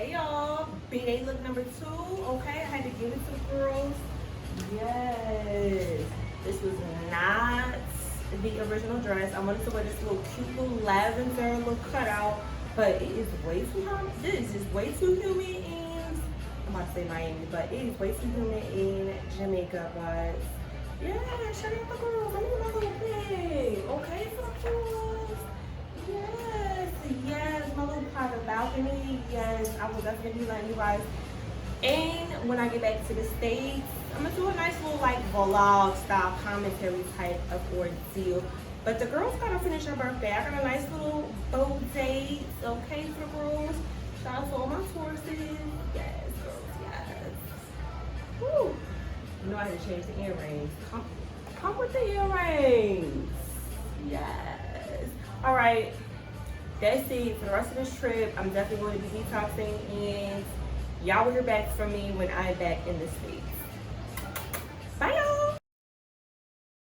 Hey y'all, B-Day look number 2, okay? I had to give it to girls. Yes, this was not the original dress. I wanted to wear this little cute little lavender little cutout, but it is way too hot. This is way too humid in, I'm about to say Miami, but it is way too humid in Jamaica, but yeah, shout out the girls. I'm in my little bag, okay, for the girls. Yes, yes, my little private balcony. Yes, I will definitely be letting you guys. And when I get back to the States, I'm gonna do a nice little like vlog style commentary type of ordeal. But the girls gotta finish her birthday. I got a nice little boat date, okay, for the girls. Shout out to all my Tauruses. Yes, girls, yes. Woo. You know I had to change the earrings. Come with the earrings. Yes. All right. That's it for the rest of this trip. I'm definitely going to be detoxing, and y'all will hear back from me when I'm back in the States.